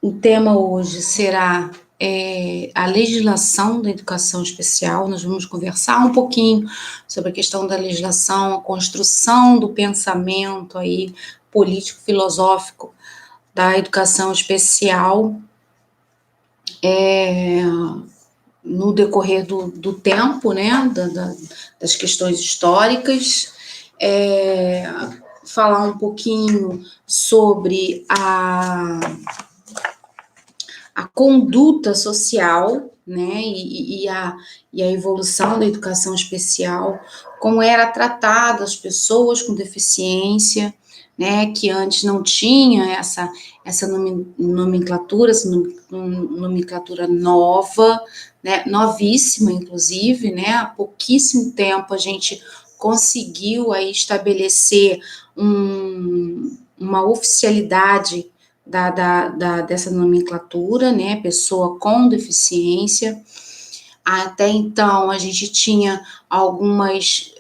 O tema hoje será a legislação da educação especial. Nós vamos conversar um pouquinho sobre a questão da legislação, a construção do pensamento aí político-filosófico da educação especial no decorrer do tempo, né, das questões históricas, falar um pouquinho sobre a conduta social, né, e a evolução da educação especial, como era tratado as pessoas com deficiência, né, que antes não tinha essa nomenclatura, essa nomenclatura nova, né, novíssima, inclusive, né, há pouquíssimo tempo a gente conseguiu aí estabelecer uma oficialidade dessa nomenclatura, né, pessoa com deficiência. Até então, a gente tinha algumas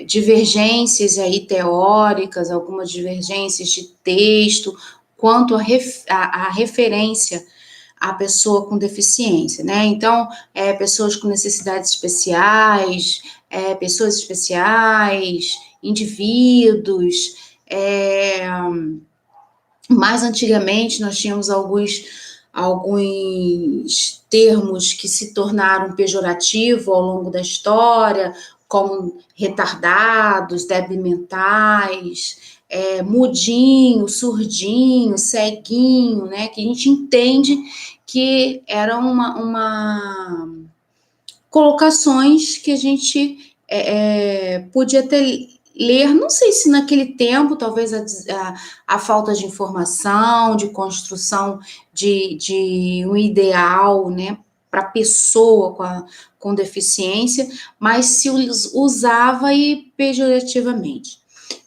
divergências aí teóricas, algumas divergências de texto, quanto à referência à pessoa com deficiência, né? Então, pessoas com necessidades especiais, pessoas especiais, indivíduos, mais antigamente, nós tínhamos alguns termos que se tornaram pejorativos ao longo da história, como retardados, débeis mentais, mudinho, surdinho, ceguinho, né? Que a gente entende que eram colocações que a gente podia ler, não sei se naquele tempo, talvez a falta de informação, de construção de um ideal, né, para a pessoa com deficiência, mas se usava e pejorativamente.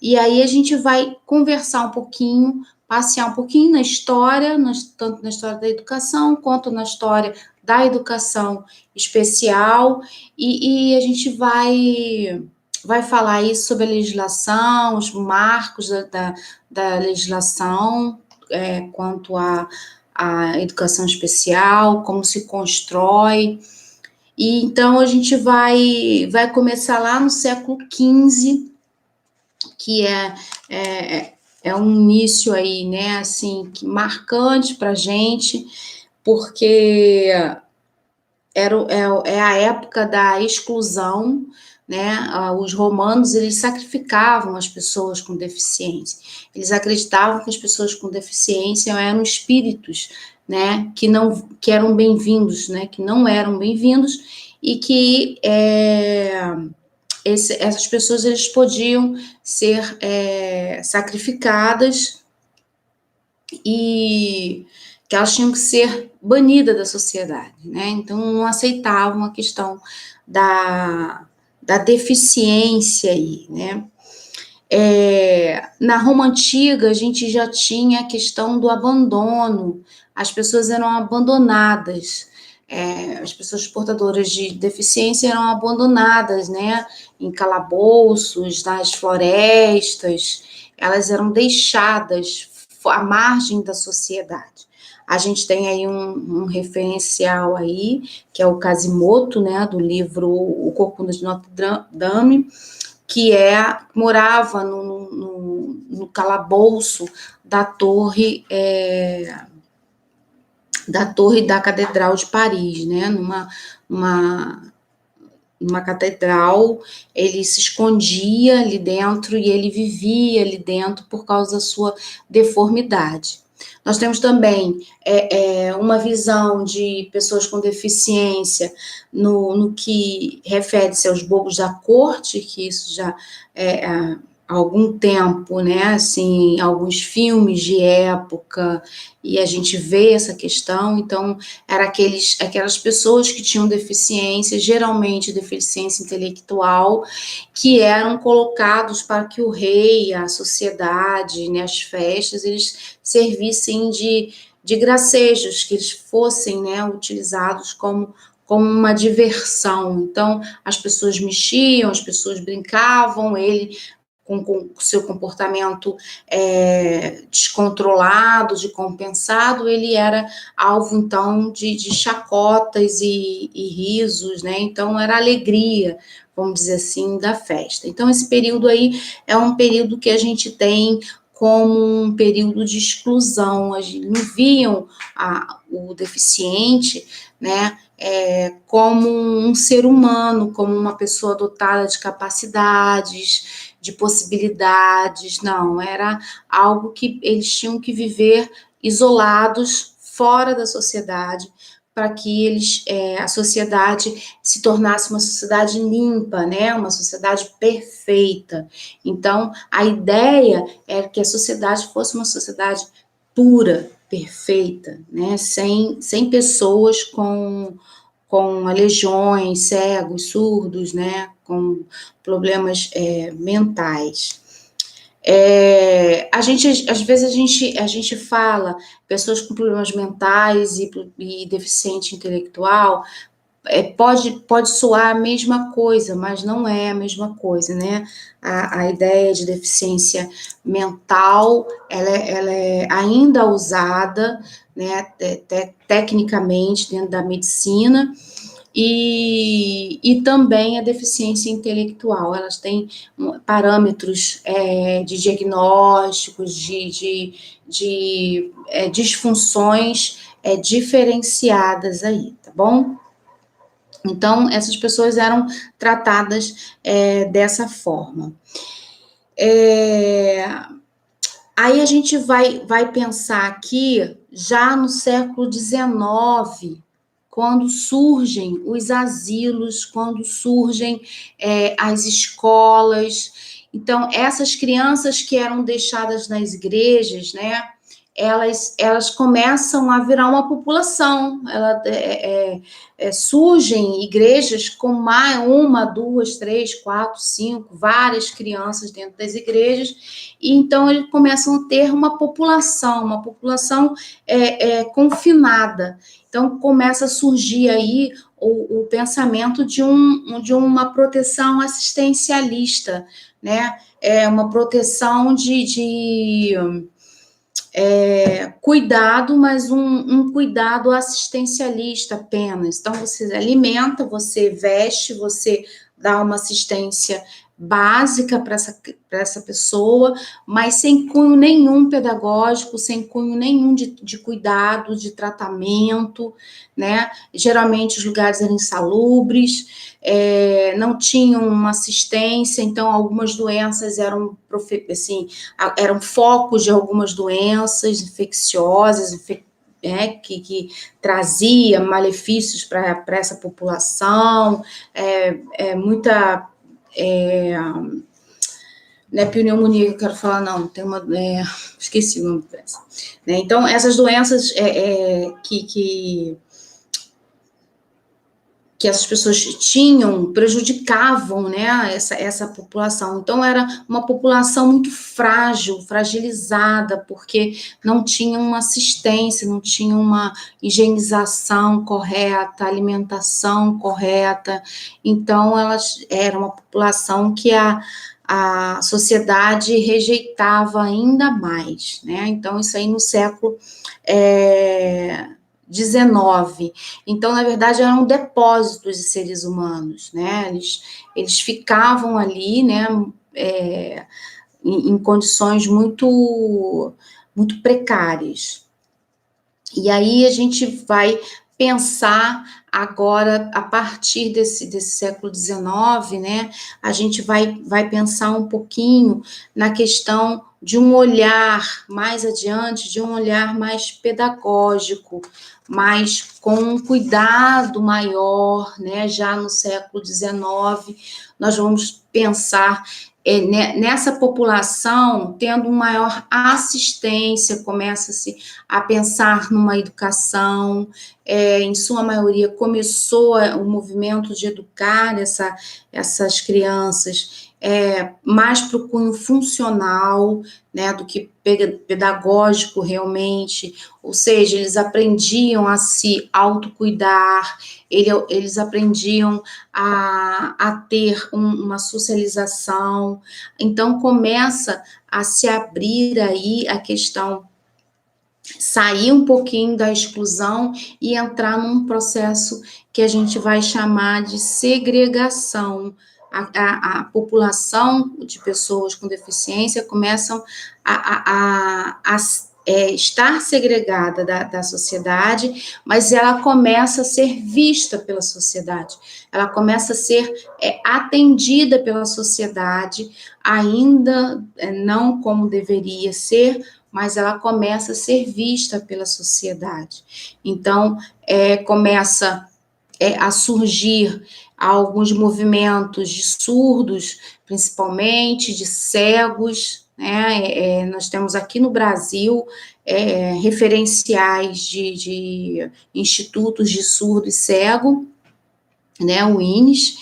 E aí a gente vai conversar um pouquinho, passear um pouquinho na história, tanto na história da educação, quanto na história da educação especial, e a gente vai falar aí sobre a legislação, os marcos da legislação quanto à educação especial, como se constrói. E então a gente vai começar lá no século XV, que é um início aí, né, assim, marcante para a gente, porque é a época da exclusão, né? Os romanos, eles sacrificavam as pessoas com deficiência. Eles acreditavam que as pessoas com deficiência eram espíritos, né? Que eram bem-vindos, né? Que não eram bem-vindos e que essas pessoas eles podiam ser sacrificadas e que elas tinham que ser banidas da sociedade, né? Então não aceitavam a questão da deficiência aí, né? Na Roma Antiga, a gente já tinha a questão do abandono, as pessoas eram abandonadas, as pessoas portadoras de deficiência eram abandonadas, né, em calabouços, nas florestas, elas eram deixadas à margem da sociedade. A gente tem aí um referencial aí, que é o Quasimodo, né, do livro O Corcunda de Notre Dame, que morava no calabouço da torre da Catedral de Paris, né? Numa catedral, ele se escondia ali dentro e ele vivia ali dentro por causa da sua deformidade. Nós temos também uma visão de pessoas com deficiência no que refere-se aos bobos da corte, que isso já há algum tempo, né, assim, alguns filmes de época, e a gente vê essa questão. Então, aquelas pessoas que tinham deficiência, geralmente deficiência intelectual, que eram colocados para que o rei, a sociedade, né, as festas, eles servissem de gracejos, que eles fossem, né, utilizados como uma diversão. Então, as pessoas mexiam, as pessoas brincavam, ele com seu comportamento descontrolado, descompensado, ele era alvo, então, de chacotas e risos, né? Então, era alegria, vamos dizer assim, da festa. Então, esse período aí é um período que a gente tem como um período de exclusão. A gente não viam o deficiente, né, como um ser humano, como uma pessoa dotada de capacidades, de possibilidades. Não, era algo que eles tinham que viver isolados, fora da sociedade, para que a sociedade se tornasse uma sociedade limpa, né, uma sociedade perfeita. Então, a ideia era que a sociedade fosse uma sociedade pura, perfeita, né, sem pessoas com aleijões, cegos, surdos, né, com problemas mentais. Às vezes a gente fala pessoas com problemas mentais e deficiente intelectual, pode soar a mesma coisa, mas não é a mesma coisa, né? A ideia de deficiência mental, ela é ainda usada, né, tecnicamente dentro da medicina, e também a deficiência intelectual. Elas têm parâmetros de diagnósticos, de disfunções diferenciadas aí, tá bom? Então, essas pessoas eram tratadas dessa forma. Aí a gente vai pensar aqui, já no século XIX, quando surgem os asilos, quando surgem as escolas. Então, essas crianças que eram deixadas nas igrejas, né, elas começam a virar uma população. Surgem igrejas com uma, duas, três, quatro, cinco, várias crianças dentro das igrejas, e então eles começam a ter uma população confinada. Então começa a surgir aí o pensamento de uma proteção assistencialista, né? Uma proteção de cuidado, mas um cuidado assistencialista apenas. Então, você alimenta, você veste, você dá uma assistência básica para essa pessoa, mas sem cunho nenhum pedagógico, sem cunho nenhum de cuidado, de tratamento, né? Geralmente os lugares eram insalubres, não tinham uma assistência, então algumas doenças eram focos de algumas doenças infecciosas, que trazia malefícios para essa população, muita não é pneumonia que eu quero falar, não, tem uma, esqueci o nome da doença, né? Então, essas doenças que essas pessoas tinham, prejudicavam, né, essa população. Então, era uma população muito frágil, fragilizada, porque não tinha uma assistência, não tinha uma higienização correta, alimentação correta. Então, era uma população que a sociedade rejeitava ainda mais, né? Então, isso aí no século XIX. Então, na verdade, eram depósitos de seres humanos, né? Eles ficavam ali, né, em condições muito, muito precárias. E aí a gente vai pensar agora, a partir desse século XIX, né, a gente vai pensar um pouquinho na questão de um olhar mais adiante, de um olhar mais pedagógico, mas com um cuidado maior, né, já no século XIX, nós vamos pensar nessa população tendo maior assistência, começa-se a pensar numa educação, em sua maioria começou o movimento de educar essas crianças mais para o cunho funcional, né, do que pedagógico realmente, ou seja, eles aprendiam a se autocuidar, eles aprendiam a ter uma socialização, então começa a se abrir aí a questão, sair um pouquinho da exclusão e entrar num processo que a gente vai chamar de segregação. A população de pessoas com deficiência começam a estar segregada da sociedade, mas ela começa a ser vista pela sociedade, ela começa a ser atendida pela sociedade, ainda não como deveria ser, mas ela começa a ser vista pela sociedade. Então, começa a surgir alguns movimentos de surdos, principalmente de cegos, né? Nós temos aqui no Brasil referenciais de institutos de surdo e cego, né? O INES,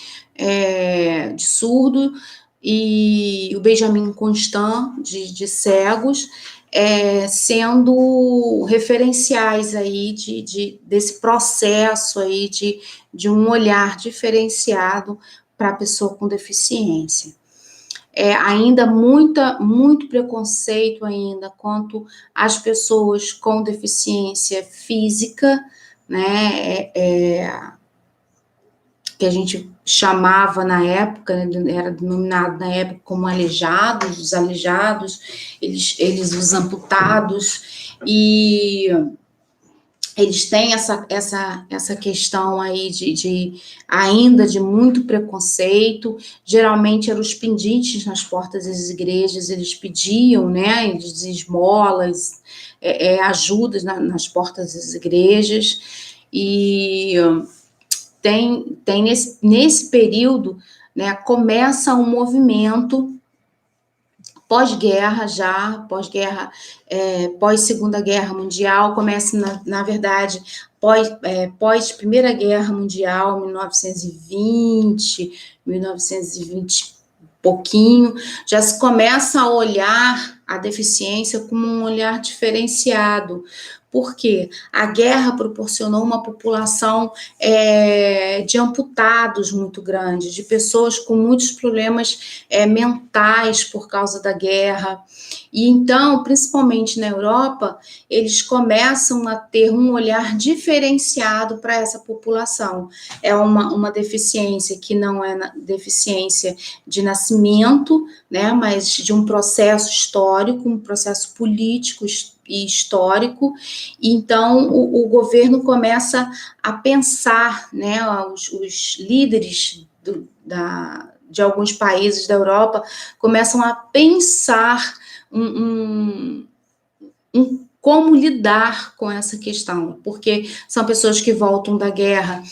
de surdo, e o Benjamin Constant, de cegos, sendo referenciais aí desse processo aí de um olhar diferenciado para a pessoa com deficiência. Ainda muito preconceito ainda quanto às pessoas com deficiência física, né, que a gente chamava na época, né, era denominado na época como aleijados, os aleijados, os amputados, e eles têm essa questão aí ainda de muito preconceito. Geralmente eram os pendentes nas portas das igrejas, eles pediam, né, esmolas, ajudas nas portas das igrejas, e tem nesse período, né, começa um movimento pós-guerra pós-guerra, pós-Segunda Guerra Mundial, começa, na verdade, pós-Primeira Guerra Mundial, 1920 pouquinho, já se começa a olhar a deficiência como um olhar diferenciado, porque a guerra proporcionou uma população de amputados muito grande, de pessoas com muitos problemas mentais por causa da guerra. E então, principalmente na Europa, eles começam a ter um olhar diferenciado para essa população. É uma deficiência que não é deficiência de nascimento, né, mas de um processo histórico, um processo político e histórico. Então o governo começa a pensar, né, os líderes de alguns países da Europa começam a pensar como lidar com essa questão, porque são pessoas que voltam da guerra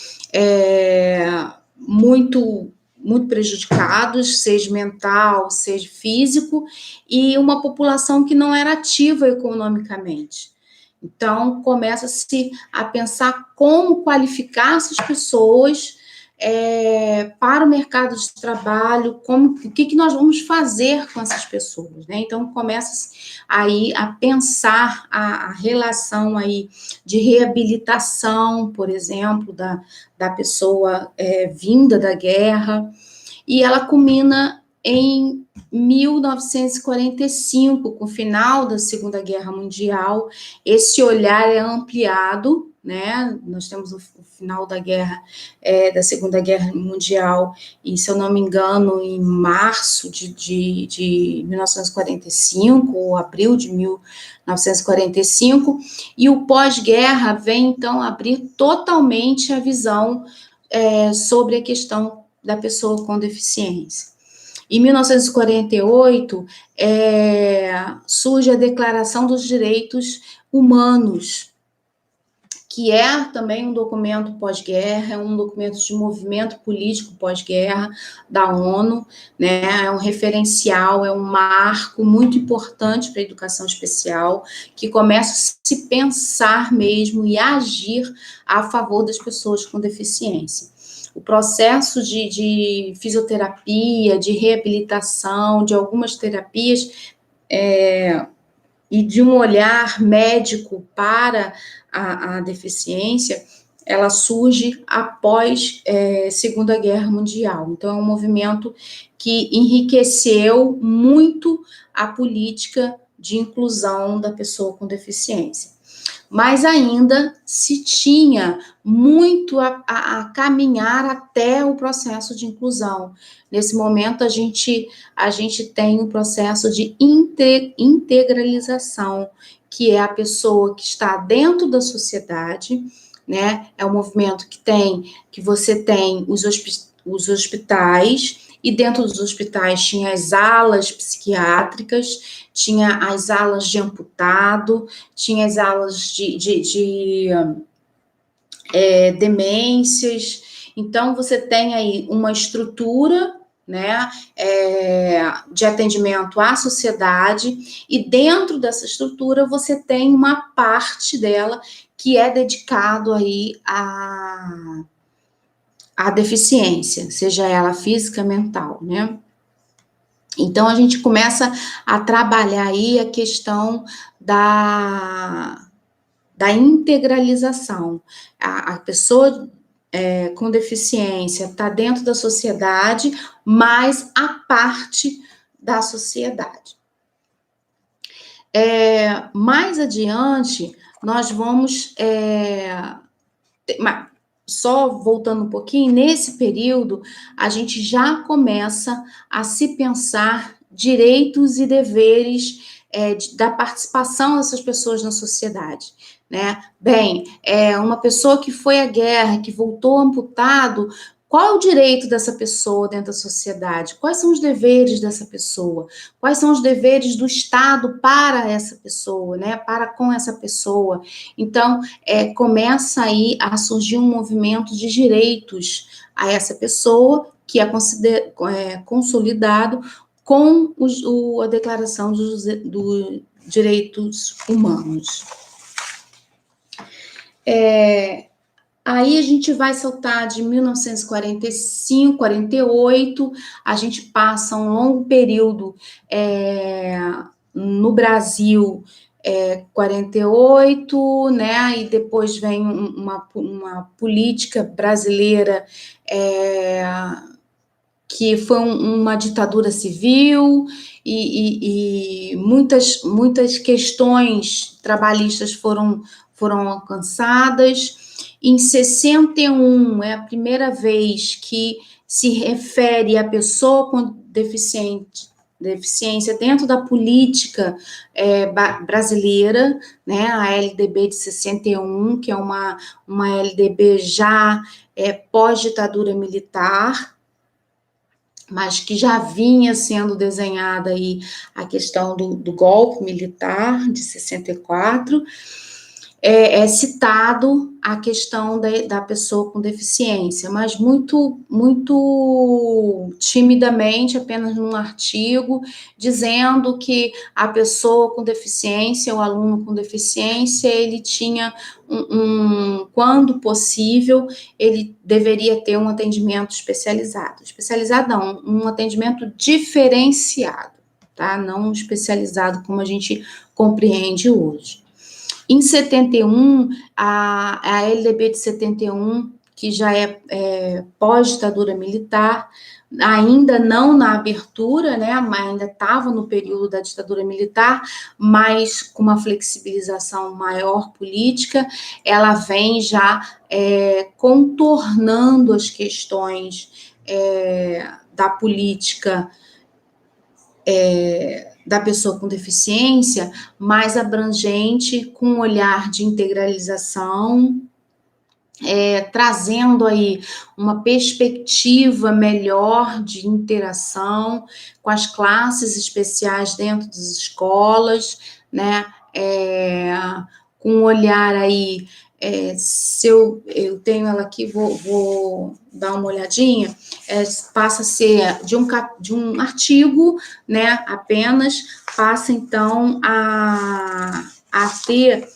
muito prejudicados, seja mental, seja físico, e uma população que não era ativa economicamente. Então, começa-se a pensar como qualificar essas pessoas para o mercado de trabalho, o que nós vamos fazer com essas pessoas, né? Então, começa-se aí a pensar a relação aí de reabilitação, por exemplo, da pessoa vinda da guerra, e ela culmina em 1945, com o final da Segunda Guerra Mundial. Esse olhar é ampliado, né? Nós temos o final da guerra, da Segunda Guerra Mundial, e, se eu não me engano, em março de 1945, ou abril de 1945, e o pós-guerra vem, então, abrir totalmente a visão sobre a questão da pessoa com deficiência. Em 1948, surge a Declaração dos Direitos Humanos, que é também um documento pós-guerra, é um documento de movimento político pós-guerra da ONU, né? É um referencial, é um marco muito importante para a educação especial, que começa a se pensar mesmo e agir a favor das pessoas com deficiência. o processo de fisioterapia, de reabilitação, de algumas terapias, e de um olhar médico para a deficiência, ela surge após Segunda Guerra Mundial. Então, é um movimento que enriqueceu muito a política de inclusão da pessoa com deficiência. Mas ainda se tinha muito a caminhar até o processo de inclusão. Nesse momento, a gente tem o processo de integralização, que é a pessoa que está dentro da sociedade, né? É um movimento que você tem os hospitais, e dentro dos hospitais tinha as alas psiquiátricas, tinha as alas de amputado, tinha as alas de demências. Então, você tem aí uma estrutura, né, de atendimento à sociedade, e dentro dessa estrutura você tem uma parte dela que é dedicado aí à deficiência, seja ela física, mental, né? Então, a gente começa a trabalhar aí a questão da integralização. A pessoa com deficiência está dentro da sociedade, mas a parte da sociedade. Mais adiante, nós vamos... só voltando um pouquinho, nesse período, a gente já começa a se pensar direitos e deveres da participação dessas pessoas na sociedade, né? Bem, uma pessoa que foi à guerra, que voltou amputado, qual é o direito dessa pessoa dentro da sociedade? Quais são os deveres dessa pessoa? Quais são os deveres do Estado para essa pessoa, né? Para com essa pessoa? Então, começa aí a surgir um movimento de direitos a essa pessoa, que é consolidado com a Declaração dos Direitos Humanos. Aí a gente vai saltar de 1945, 48, a gente passa um longo período no Brasil, 48, né, e depois vem uma política brasileira que foi uma ditadura civil, e muitas questões trabalhistas foram alcançadas. Em 61, é a primeira vez que se refere à pessoa com deficiência dentro da política brasileira, né, a LDB de 61, que é uma LDB já pós-ditadura militar, mas que já vinha sendo desenhada aí a questão do golpe militar de 64, citado a questão da pessoa com deficiência, mas muito timidamente, apenas num artigo, dizendo que a pessoa com deficiência, o aluno com deficiência, ele tinha quando possível, ele deveria ter um atendimento especializado. Especializado não, um atendimento diferenciado, tá? Não especializado como a gente compreende hoje. Em 71, a LDB de 71, que já é pós-ditadura militar, ainda não na abertura, né, mas ainda estava no período da ditadura militar, mas com uma flexibilização maior política, ela vem já contornando as questões da política da pessoa com deficiência, mais abrangente, com um olhar de integralização, trazendo aí uma perspectiva melhor de interação com as classes especiais dentro das escolas, né, com um olhar aí, se eu tenho ela aqui, vou dar uma olhadinha, passa a ser de um artigo, né, apenas, passa então a ter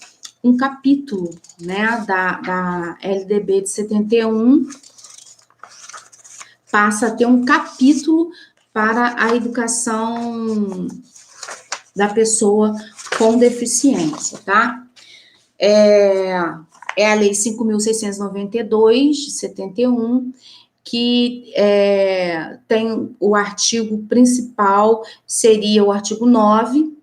um capítulo, né, da LDB de 71, passa a ter um capítulo para a educação da pessoa com deficiência, tá? É a Lei 5.692, de 71, que tem o artigo principal, seria o artigo 9,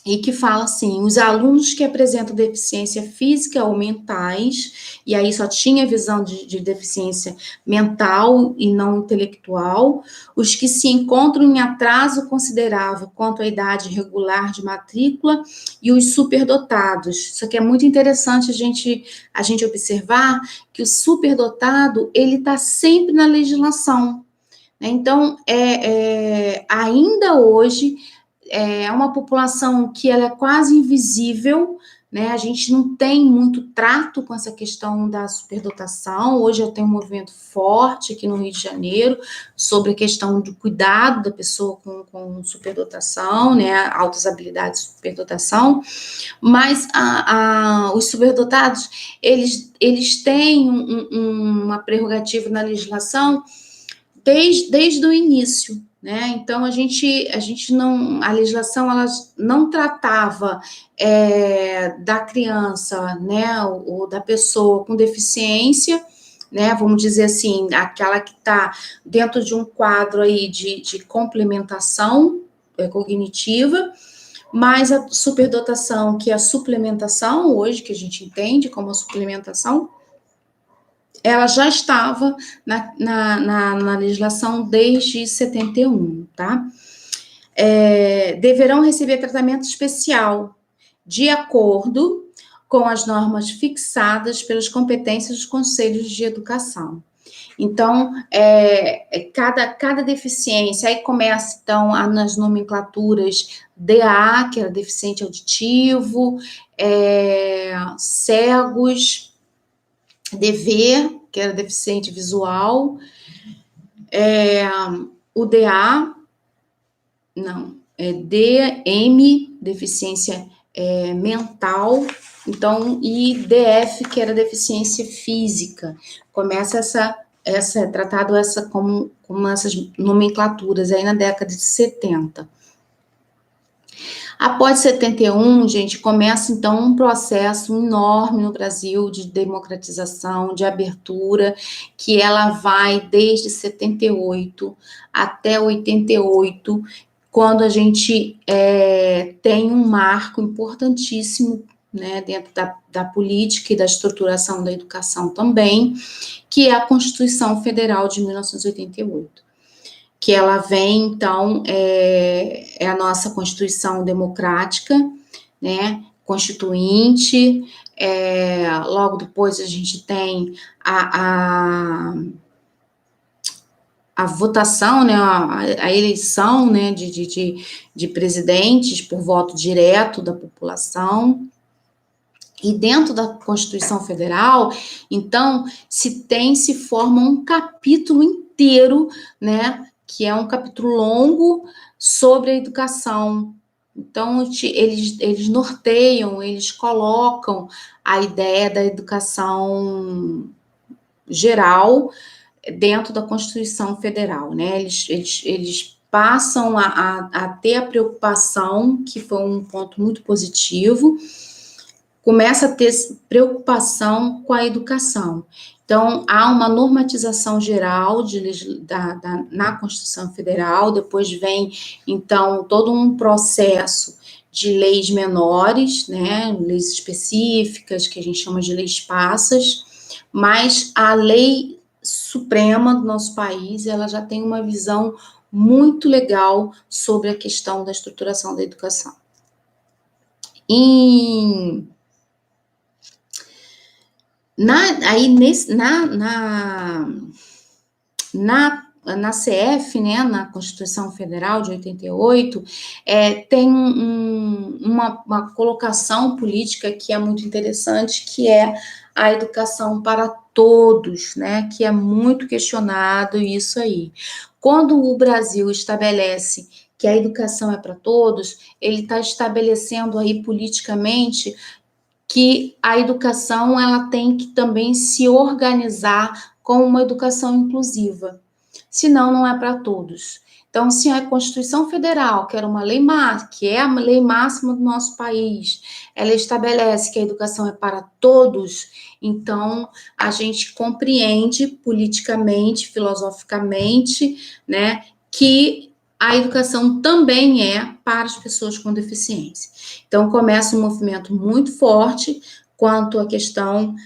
e que fala assim: os alunos que apresentam deficiência física ou mentais, e aí só tinha visão de deficiência mental e não intelectual, os que se encontram em atraso considerável quanto à idade regular de matrícula e os superdotados. Isso aqui é muito interessante a gente observar que o superdotado, ele está sempre na legislação, né? Então, ainda hoje, é uma população que ela é quase invisível, né? A gente não tem muito trato com essa questão da superdotação. Hoje eu tenho um movimento forte aqui no Rio de Janeiro sobre a questão do cuidado da pessoa com superdotação, né? Altas habilidades de superdotação. Mas os superdotados, eles têm uma prerrogativa na legislação desde o início, né? Então a gente não, a legislação ela não tratava da criança, né, ou da pessoa com deficiência, né? Vamos dizer assim, aquela que está dentro de um quadro aí de complementação cognitiva, mas a superdotação, que é a suplementação hoje, que a gente entende como a suplementação, ela já estava na legislação desde 71, tá? Deverão receber tratamento especial de acordo com as normas fixadas pelas competências dos conselhos de educação. Então, cada deficiência, aí começa, então, nas nomenclaturas DA, que era deficiente auditivo, cegos, DV, que era deficiente visual, o DA, não, DM, deficiência mental, então, e DF, que era deficiência física. Começa tratado como essas nomenclaturas aí na década de 70. Após 71, gente, começa então um processo enorme no Brasil de democratização, de abertura, que ela vai desde 78 até 88, quando a gente tem um marco importantíssimo, né, dentro da política e da estruturação da educação também, que é a Constituição Federal de 1988. Que ela vem, então, é a nossa Constituição democrática, né, constituinte, logo depois a gente tem a votação, né, a eleição, né, de presidentes por voto direto da população. E dentro da Constituição Federal, então, se forma um capítulo inteiro, né, que é um capítulo longo sobre a educação. Então, eles norteiam, eles colocam a ideia da educação geral dentro da Constituição Federal, né? Eles passam a ter a preocupação, que foi um ponto muito positivo, começa a ter preocupação com a educação. Então, há uma normatização geral na Constituição Federal, depois vem, então, todo um processo de leis menores, né, leis específicas, que a gente chama de leis passas, mas a lei suprema do nosso país, ela já tem uma visão muito legal sobre a questão da estruturação da educação. Na CF, né, na Constituição Federal de 88, tem uma colocação política que é muito interessante, que é a educação para todos, né, que é muito questionado isso aí. Quando o Brasil estabelece que a educação é para todos, ele está estabelecendo aí politicamente que a educação ela tem que também se organizar como uma educação inclusiva. senão não é para todos. Então, se a Constituição Federal, que era uma lei que é a lei máxima do nosso país, ela estabelece que a educação é para todos, então a gente compreende politicamente, filosoficamente, né, que a educação também é para as pessoas com deficiência. Então, começa um movimento muito forte quanto à questão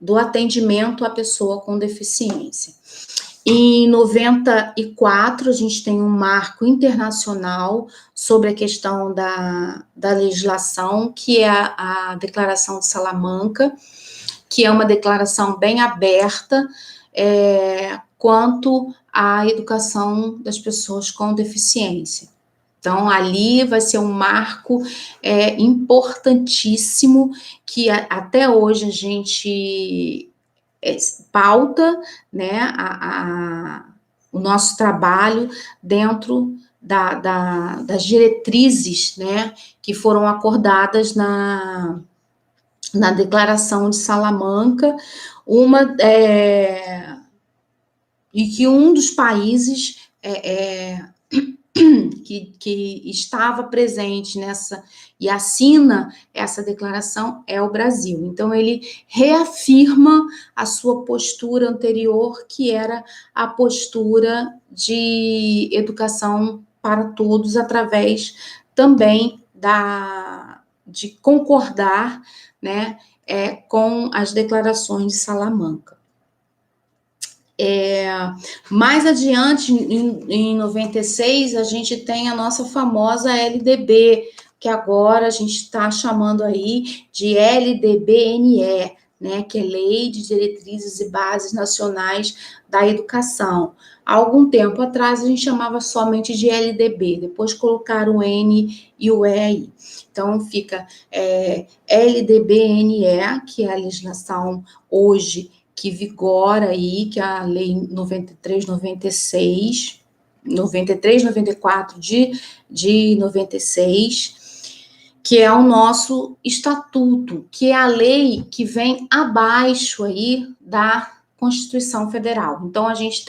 do atendimento à pessoa com deficiência. Em 94, a gente tem um marco internacional sobre a questão da legislação, que é a Declaração de Salamanca, que é uma declaração bem aberta quanto à educação das pessoas com deficiência. Então, ali vai ser um marco importantíssimo que até hoje a gente pauta, né, o nosso trabalho dentro das diretrizes, né, que foram acordadas na Declaração de Salamanca, e que um dos países que estava presente nessa e assina essa declaração é o Brasil. Então, ele reafirma a sua postura anterior, que era a postura de educação para todos, através também de concordar, né, com as declarações de Salamanca. Mais adiante, em 96, a gente tem a nossa famosa LDB, que agora a gente está chamando aí de LDBNE, né, que é Lei de Diretrizes e Bases Nacionais da Educação. Há algum tempo atrás, a gente chamava somente de LDB, depois colocaram o N e o E aí. Então, fica LDBNE, que é a legislação hoje que vigora aí, que é a Lei 93/96, 93/94 de 96, que é o nosso estatuto, que é a lei que vem abaixo aí da Constituição Federal. Então, a gente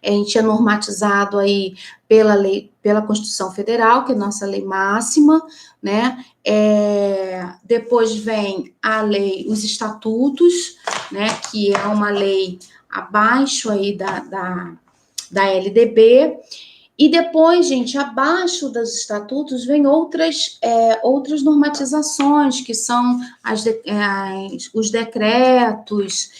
é normatizado aí pela Constituição Federal, que é a nossa lei máxima, né? Depois vem a lei, os estatutos, né? Que é uma lei abaixo aí da LDB. E depois, gente, abaixo dos estatutos vem outras normatizações, que são os decretos,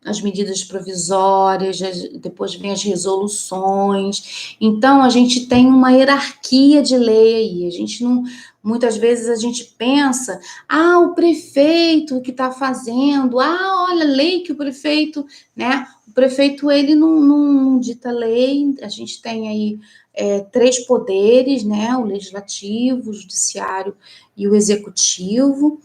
as medidas provisórias, depois vem as resoluções. Então, a gente tem uma hierarquia de lei aí. A gente não... Muitas vezes a gente pensa, o prefeito que está fazendo, olha a lei que o prefeito, né? O prefeito, ele não dita lei. A gente tem aí 3 poderes, né? O legislativo, o judiciário e o executivo.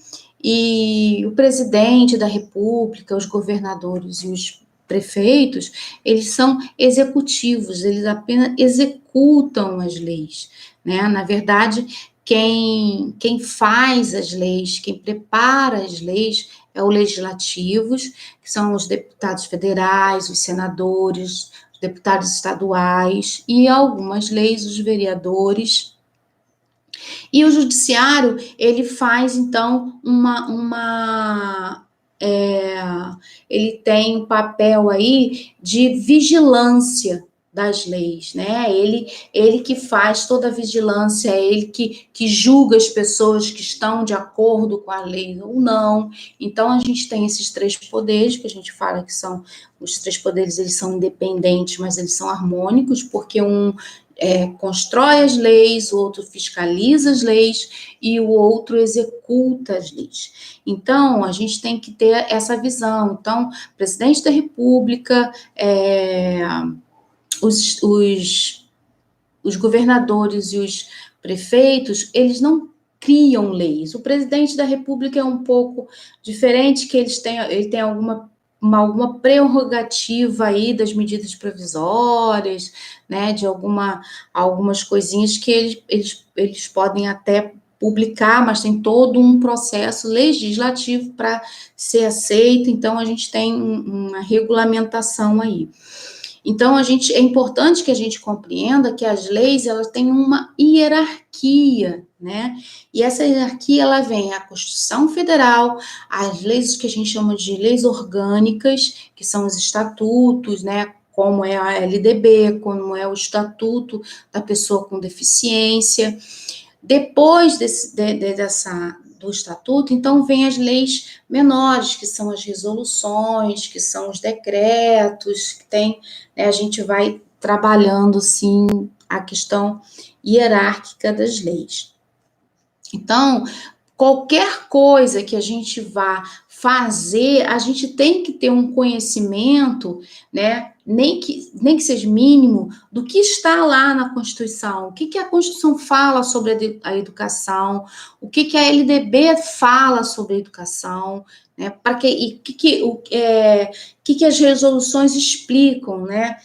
E o presidente da República, os governadores e os prefeitos, eles são executivos, eles apenas executam as leis, né? Na verdade, quem faz as leis, quem prepara as leis é o legislativos, que são os deputados federais, os senadores, os deputados estaduais e algumas leis, os vereadores. E o judiciário, ele faz, então, ele tem um papel aí de vigilância das leis, né? Ele que faz toda a vigilância, ele que julga as pessoas que estão de acordo com a lei ou não. Então, a gente tem esses 3 poderes, que a gente fala que são... Os 3 poderes, eles são independentes, mas eles são harmônicos, porque um constrói as leis, o outro fiscaliza as leis e o outro executa as leis. Então, a gente tem que ter essa visão. Então, o presidente da República, os governadores e os prefeitos, eles não criam leis. O presidente da República é um pouco diferente, que ele tem alguma prerrogativa aí das medidas provisórias, né, de algumas coisinhas que eles podem até publicar, mas tem todo um processo legislativo para ser aceito, então a gente tem uma regulamentação aí. Então, é importante que a gente compreenda que as leis, elas têm uma hierarquia, né? E essa hierarquia, ela vem a Constituição Federal, as leis que a gente chama de leis orgânicas, que são os estatutos, né? Como é a LDB, como é o Estatuto da Pessoa com Deficiência. Depois do estatuto, então, vem as leis menores, que são as resoluções, que são os decretos, que tem, né, a gente vai trabalhando, sim, a questão hierárquica das leis. Então, qualquer coisa que a gente vá fazer, a gente tem que ter um conhecimento, né, nem que seja mínimo, do que está lá na Constituição, o que a Constituição fala sobre a educação, o que a LDB fala sobre a educação, né, e que as resoluções explicam, né?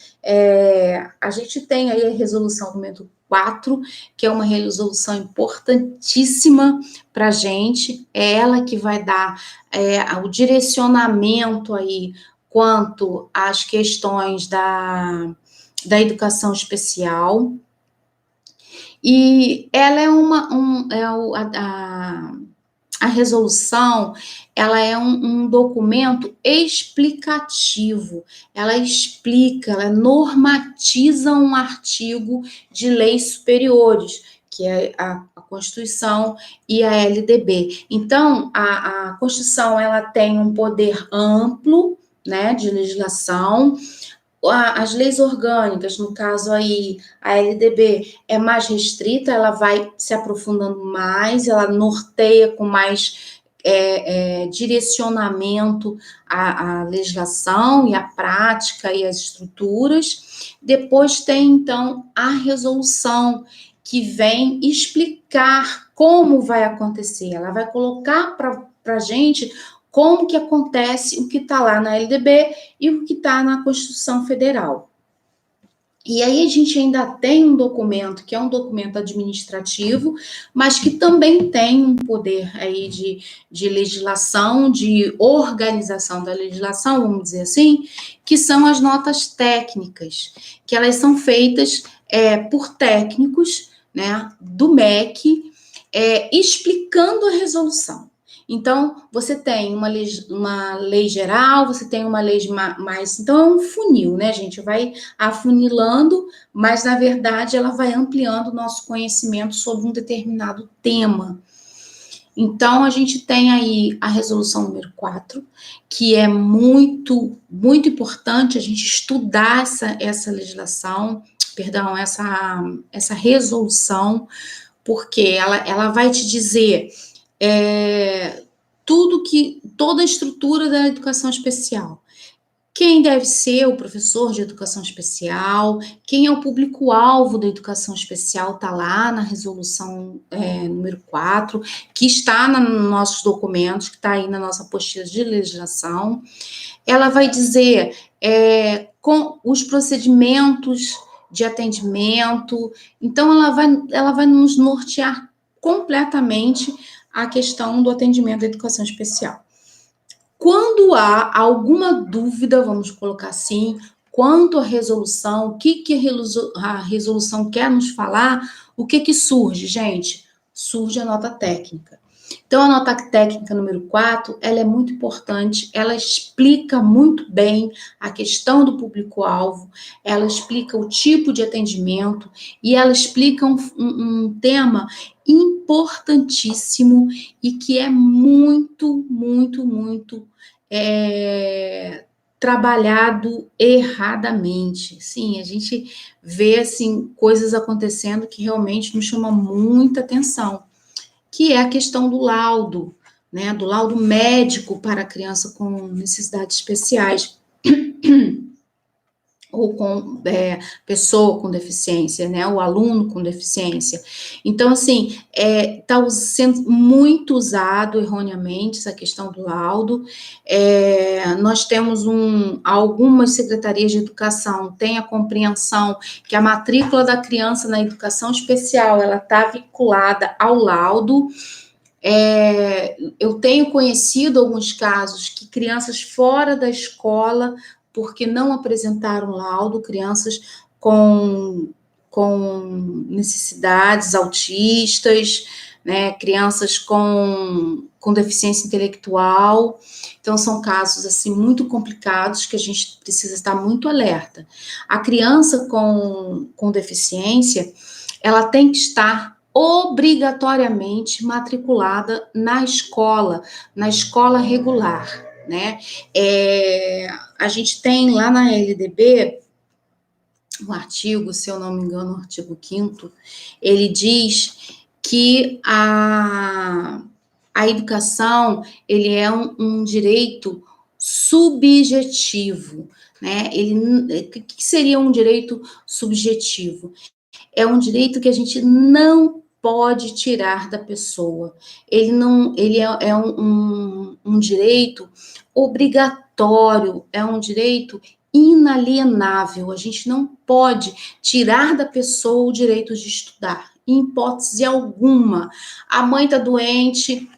A gente tem aí a resolução número 4, que é uma resolução importantíssima para a gente, é ela que vai dar o direcionamento aí quanto às questões da educação especial. E ela a resolução, ela é um documento explicativo, ela explica, ela normatiza um artigo de leis superiores, que é a Constituição e a LDB. Então, a Constituição, ela tem um poder amplo, né, de legislação. As leis orgânicas, no caso aí, a LDB é mais restrita, ela vai se aprofundando mais, ela norteia com mais direcionamento a legislação e a prática e as estruturas. Depois tem, então, a resolução, que vem explicar como vai acontecer, ela vai colocar para a gente como que acontece o que está lá na LDB e o que está na Constituição Federal. E aí a gente ainda tem um documento, que é um documento administrativo, mas que também tem um poder aí de legislação, de organização da legislação, vamos dizer assim, que são as notas técnicas, que elas são feitas por técnicos, né, do MEC, explicando a resolução. Então, você tem uma lei geral, você tem uma lei mais... Então, é um funil, né, gente? Vai afunilando, mas, na verdade, ela vai ampliando o nosso conhecimento sobre um determinado tema. Então, a gente tem aí a resolução número 4, que é muito, muito importante a gente estudar essa legislação, perdão, essa resolução, porque ela vai te dizer... toda a estrutura da educação especial. Quem deve ser o professor de educação especial, quem é o público-alvo da educação especial, está lá na resolução número 4, que está nos nossos documentos, que está aí na nossa apostila de legislação. Ela vai dizer com os procedimentos de atendimento, então ela vai nos nortear completamente a questão do atendimento da educação especial. Quando há alguma dúvida, vamos colocar assim, quanto à resolução, o que a resolução quer nos falar, o que surge, gente? Surge a nota técnica. Então, a nota técnica número 4, ela é muito importante, ela explica muito bem a questão do público-alvo, ela explica o tipo de atendimento e ela explica um tema importantíssimo e que é muito, muito, muito trabalhado erradamente. Sim, a gente vê assim, coisas acontecendo que realmente nos chamam muita atenção, que é a questão do laudo, né, do laudo médico para criança com necessidades especiais. ou com pessoa com deficiência, né, o aluno com deficiência. Então, assim, está sendo muito usado erroneamente essa questão do laudo. Nós temos algumas secretarias de educação têm a compreensão que a matrícula da criança na educação especial, ela está vinculada ao laudo. Eu tenho conhecido alguns casos que crianças fora da escola, porque não apresentaram laudo, crianças com necessidades autistas, né, crianças com deficiência intelectual. Então, são casos, assim, muito complicados que a gente precisa estar muito alerta. A criança com deficiência, ela tem que estar obrigatoriamente matriculada na escola regular, né? A gente tem lá na LDB um artigo, se eu não me engano, o artigo 5º, ele diz que a educação, ele é um direito subjetivo, né? O que seria um direito subjetivo? É um direito que a gente não pode tirar da pessoa. Ele é um direito obrigatório, é um direito inalienável. A gente não pode tirar da pessoa o direito de estudar, em hipótese alguma. A mãe está doente,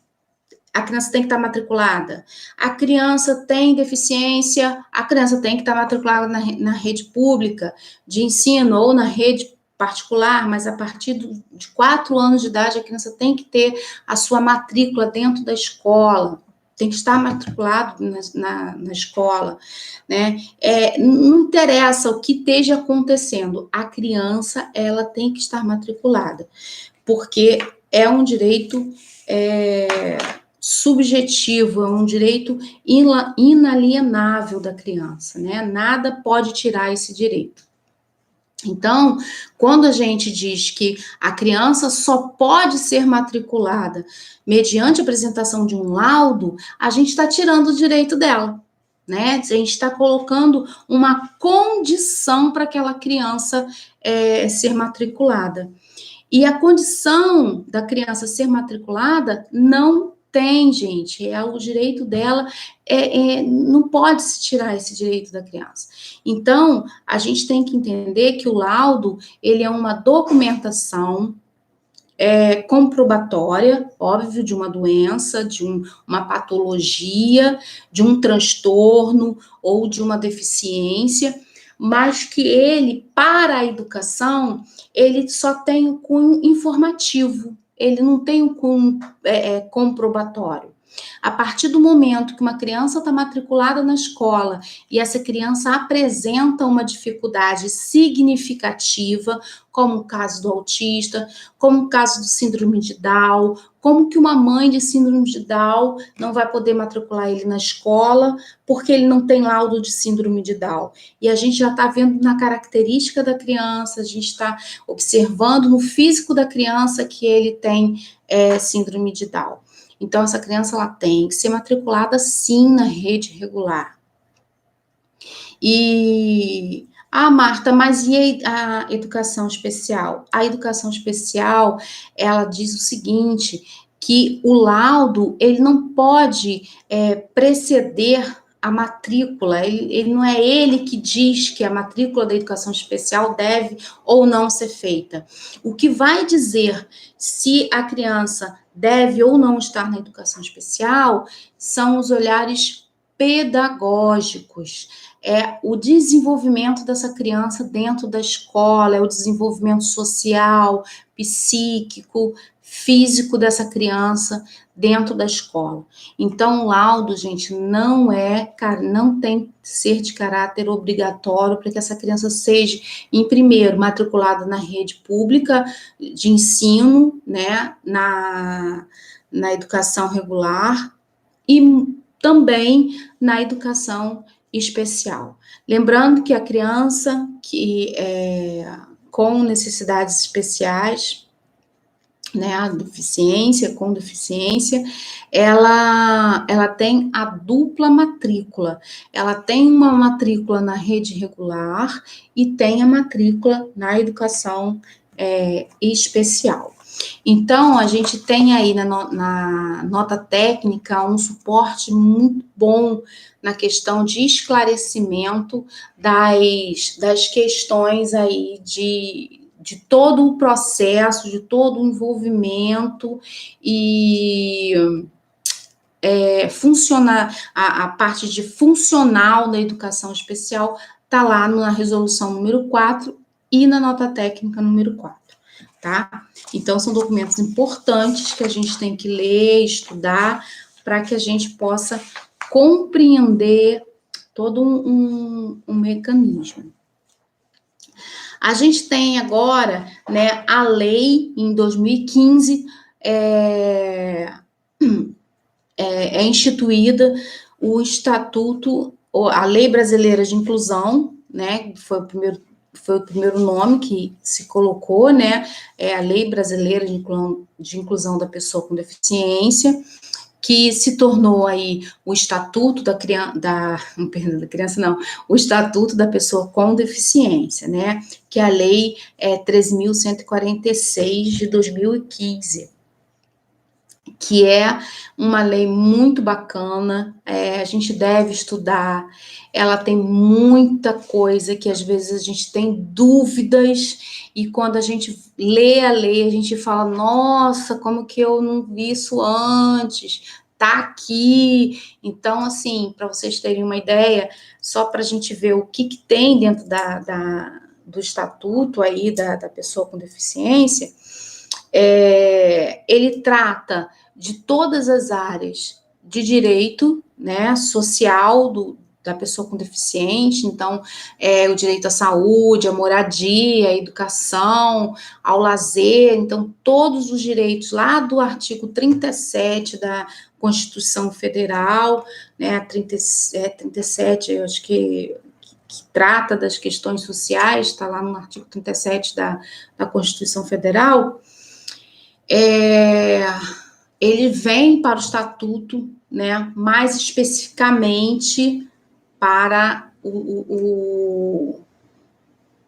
a criança tem que estar matriculada. A criança tem deficiência, a criança tem que estar matriculada na rede pública de ensino ou na rede particular, mas a partir de 4 anos de idade, a criança tem que ter a sua matrícula dentro da escola, tem que estar matriculado na escola, né? Não interessa o que esteja acontecendo, a criança, ela tem que estar matriculada, porque é um direito subjetivo, é um direito inalienável da criança, né? Nada pode tirar esse direito. Então, quando a gente diz que a criança só pode ser matriculada mediante a apresentação de um laudo, a gente está tirando o direito dela, né? A gente está colocando uma condição para aquela criança ser matriculada. E a condição da criança ser matriculada não tem, gente, o direito dela, não pode se tirar esse direito da criança. Então, a gente tem que entender que o laudo, ele é uma documentação comprobatória, óbvio, de uma doença, de uma patologia, de um transtorno ou de uma deficiência, mas que ele, para a educação, ele só tem o cunho informativo, ele não tem o cunho comprobatório. A partir do momento que uma criança está matriculada na escola e essa criança apresenta uma dificuldade significativa, como o caso do autista, como o caso do síndrome de Down, como que uma mãe de síndrome de Down não vai poder matricular ele na escola porque ele não tem laudo de síndrome de Down. E a gente já está vendo na característica da criança, a gente está observando no físico da criança que ele tem síndrome de Down. Então, essa criança, ela tem que ser matriculada, sim, na rede regular. Marta, mas e a educação especial? A educação especial, ela diz o seguinte, que o laudo, ele não pode preceder a matrícula, ele não é ele que diz que a matrícula da educação especial deve ou não ser feita. O que vai dizer se a criança deve ou não estar na educação especial são os olhares pedagógicos, o desenvolvimento dessa criança dentro da escola, o desenvolvimento social, psíquico, físico dessa criança dentro da escola. Então, o laudo, gente, não tem que ser de caráter obrigatório para que essa criança seja, em primeiro, matriculada na rede pública de ensino, né, na educação regular e também na educação especial. Lembrando que a criança com necessidades especiais, né, a deficiência, com deficiência, ela tem a dupla matrícula. Ela tem uma matrícula na rede regular e tem a matrícula na educação especial. Então, a gente tem aí na nota técnica um suporte muito bom na questão de esclarecimento das questões aí de todo o processo, de todo o envolvimento e a parte de funcional da educação especial está lá na resolução número 4 e na nota técnica número 4, tá? Então, são documentos importantes que a gente tem que ler, estudar, para que a gente possa compreender todo um mecanismo. A gente tem agora, né, a lei em 2015 é instituída o Estatuto, a Lei Brasileira de Inclusão, né, foi o primeiro nome que se colocou, né, é a Lei Brasileira de Inclusão da Pessoa com Deficiência, que se tornou aí o Estatuto o Estatuto da Pessoa com Deficiência, né, que é a Lei 13.146 de 2015, que é uma lei muito bacana, a gente deve estudar, ela tem muita coisa que às vezes a gente tem dúvidas, e quando a gente lê a lei, a gente fala, nossa, como que eu não vi isso antes? Tá aqui. Então, assim, para vocês terem uma ideia, só para a gente ver o que tem dentro do estatuto aí da pessoa com deficiência, ele trata de todas as áreas de direito, né, social da pessoa com deficiente, então, o direito à saúde, à moradia, à educação, ao lazer, então, todos os direitos lá do artigo 37 da Constituição Federal, né, 37, eu acho que trata das questões sociais, está lá no artigo 37 da Constituição Federal, ele vem para o estatuto, né, mais especificamente para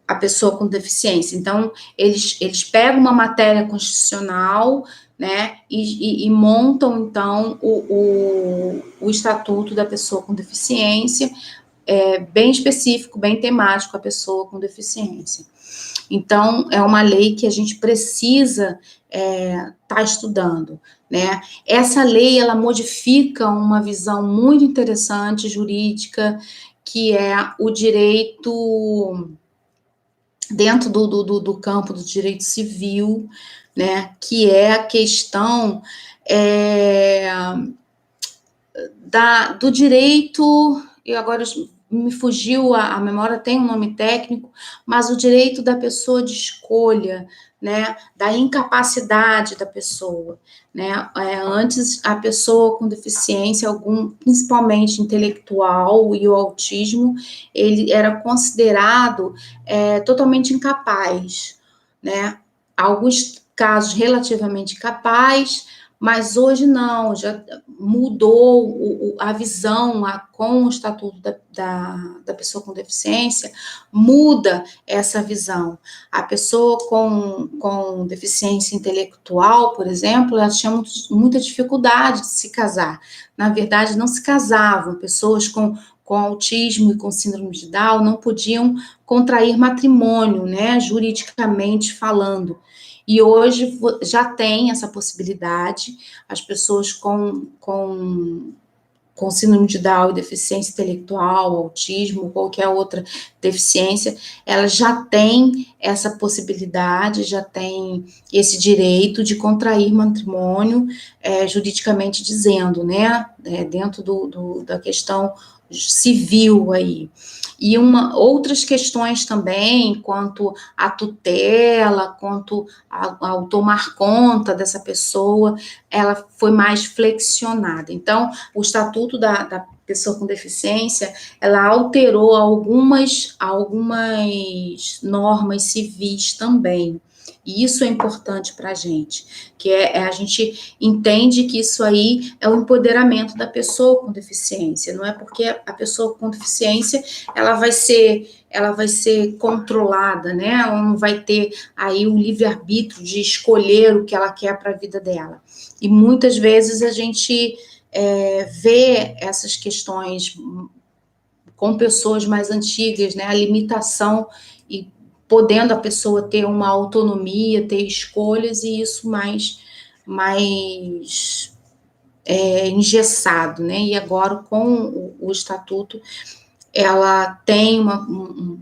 a pessoa com deficiência. Então, eles pegam uma matéria constitucional, né, e montam, então, o estatuto da pessoa com deficiência, bem específico, bem temático, a pessoa com deficiência. Então, é uma lei que a gente precisa tá estudando, né? Essa lei, ela modifica uma visão muito interessante jurídica, que é o direito dentro do campo do direito civil, né? Que é a questão do direito, e agora me fugiu a memória, tem um nome técnico, mas o direito da pessoa de escolha, né, da incapacidade da pessoa, né, antes a pessoa com deficiência, principalmente intelectual, e o autismo, ele era considerado totalmente incapaz, né, alguns casos relativamente capaz, mas hoje não, já mudou a visão com o Estatuto da Pessoa com Deficiência, muda essa visão. A pessoa com deficiência intelectual, por exemplo, ela tinha muita dificuldade de se casar. Na verdade, não se casavam. Pessoas com autismo e com síndrome de Down não podiam contrair matrimônio, né, juridicamente falando. E hoje já tem essa possibilidade, as pessoas com síndrome de Down e deficiência intelectual, autismo, qualquer outra deficiência, elas já têm essa possibilidade, já têm esse direito de contrair matrimônio, juridicamente dizendo, né, dentro da questão civil aí. E outras questões também, quanto à tutela, quanto ao tomar conta dessa pessoa, ela foi mais flexionada. Então, o Estatuto da Pessoa com Deficiência, ela alterou algumas normas civis também, E isso é importante para a gente, que a gente entende que isso aí é o empoderamento da pessoa com deficiência, não é porque a pessoa com deficiência ela vai ser controlada, né? Ela não vai ter aí o livre-arbítrio de escolher o que ela quer para a vida dela. E muitas vezes a gente vê essas questões com pessoas mais antigas, né? A limitação e podendo a pessoa ter uma autonomia, ter escolhas, e isso mais engessado, né? E agora, com o estatuto, ela tem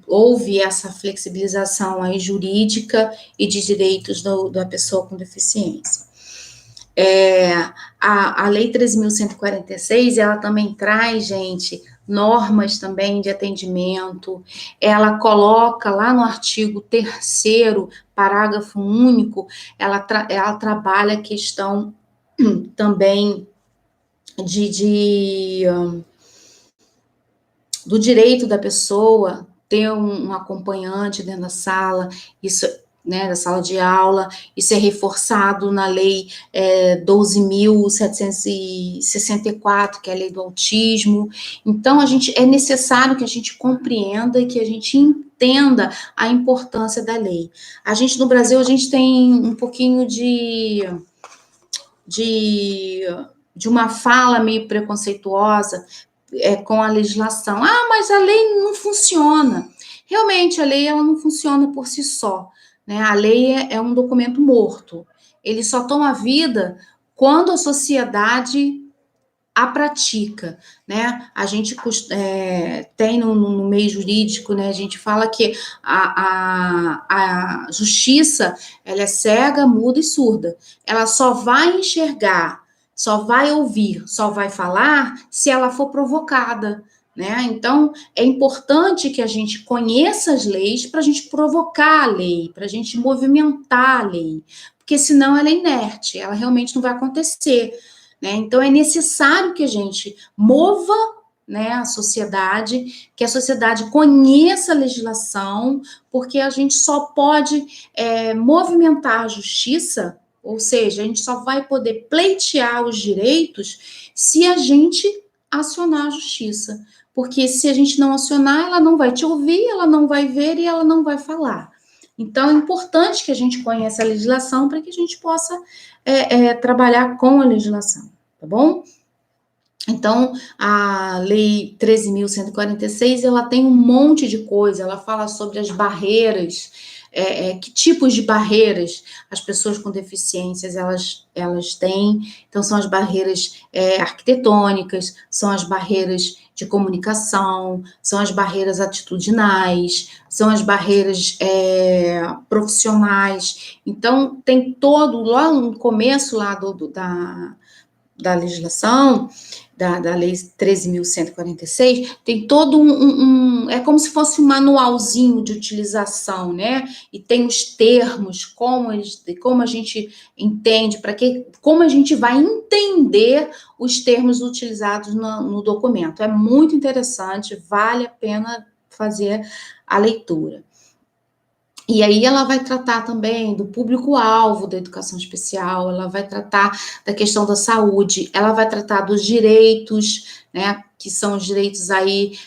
houve essa flexibilização aí jurídica e de direitos da pessoa com deficiência. A Lei 13.146, ela também traz, gente, normas também de atendimento, ela coloca lá no artigo 3º, parágrafo único, ela trabalha a questão também do direito da pessoa ter um acompanhante dentro da sala, isso, né, da sala de aula, isso é reforçado na Lei 12.764, que é a Lei do Autismo. Então, é necessário que a gente compreenda e que a gente entenda a importância da lei. No Brasil, a gente tem um pouquinho de uma fala meio preconceituosa com a legislação. Mas a lei não funciona. Realmente, a lei ela não funciona por si só, né? A lei é um documento morto. Ele só toma vida quando a sociedade a pratica, né? A gente tem no meio jurídico, né? A gente fala que a justiça ela é cega, muda e surda. Ela só vai enxergar, só vai ouvir, só vai falar se ela for provocada, né? Então é importante que a gente conheça as leis para a gente provocar a lei, para a gente movimentar a lei, porque senão ela é inerte, ela realmente não vai acontecer. Né? Então, é necessário que a gente mova, né, a sociedade, que a sociedade conheça a legislação, porque a gente só pode movimentar a justiça, ou seja, a gente só vai poder pleitear os direitos se a gente acionar a justiça. Porque se a gente não acionar, ela não vai te ouvir, ela não vai ver e ela não vai falar. Então, é importante que a gente conheça a legislação para que a gente possa trabalhar com a legislação, tá bom? Então, a Lei 13.146, ela tem um monte de coisa, ela fala sobre as barreiras, que tipos de barreiras as pessoas com deficiências elas têm. Então, são as barreiras arquitetônicas, são as barreiras de comunicação, são as barreiras atitudinais, são as barreiras profissionais. Então, tem todo, lá no começo lá da legislação, da Lei 13.146, tem todo é como se fosse um manualzinho de utilização, né? E tem os termos, como a gente entende, como a gente vai entender os termos utilizados no documento. É muito interessante, vale a pena fazer a leitura. E aí ela vai tratar também do público-alvo da educação especial, ela vai tratar da questão da saúde, ela vai tratar dos direitos, né, que são os direitos aí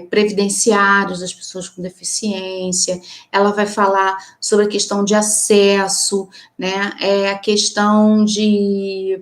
previdenciários das pessoas com deficiência, ela vai falar sobre a questão de acesso, né, a questão de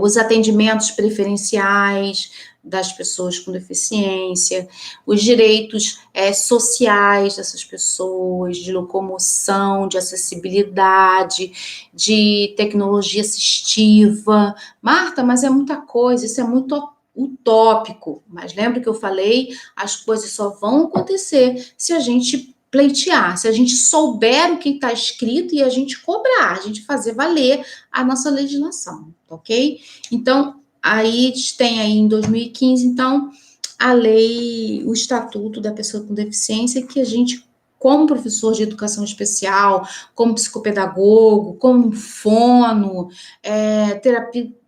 os atendimentos preferenciais das pessoas com deficiência, os direitos sociais dessas pessoas, de locomoção, de acessibilidade, de tecnologia assistiva. Marta, mas é muita coisa, isso é muito utópico. Mas lembra que eu falei, as coisas só vão acontecer se a gente pleitear, se a gente souber o que está escrito e a gente cobrar, a gente fazer valer a nossa legislação, ok? Então, aí tem aí em 2015, então, a lei, o Estatuto da Pessoa com Deficiência, que a gente, como professor de educação especial, como psicopedagogo, como fono,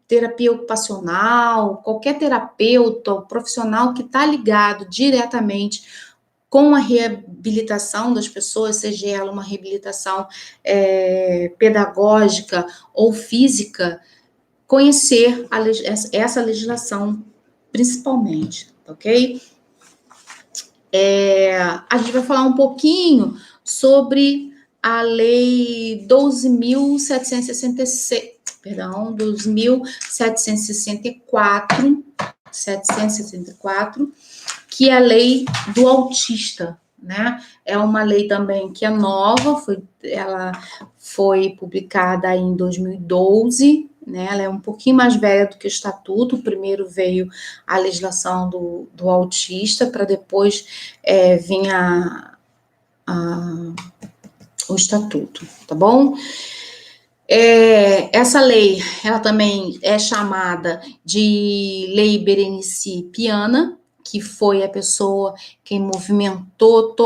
terapia ocupacional, qualquer terapeuta ou profissional que está ligado diretamente com a reabilitação das pessoas, seja ela uma reabilitação pedagógica ou física, conhecer essa legislação principalmente, ok? A gente vai falar um pouquinho sobre a Lei 12.766, perdão, 12.764, que é a lei do autista, né? É uma lei também que é nova, ela foi publicada em 2012, né? Ela é um pouquinho mais velha do que o Estatuto. Primeiro veio a legislação do autista, para depois vir o Estatuto, tá bom? Essa lei, ela também é chamada de Lei Berenice Piana, que foi a pessoa que movimentou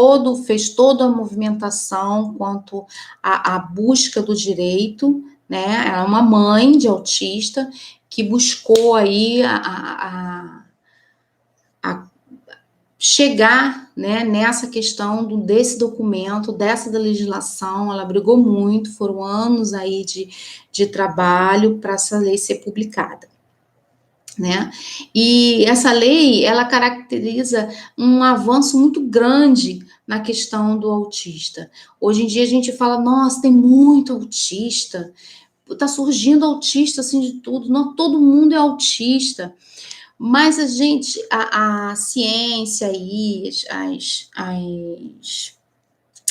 fez toda a movimentação quanto à busca do direito, né? Ela é uma mãe de autista que buscou aí a chegar, né, nessa questão desse documento, dessa da legislação. Ela brigou muito, foram anos aí de trabalho para essa lei ser publicada, né? E essa lei, ela caracteriza um avanço muito grande na questão do autista. Hoje em dia a gente fala, nossa, tem muito autista, tá surgindo autista assim de tudo, não, todo mundo é autista. Mas a ciência e as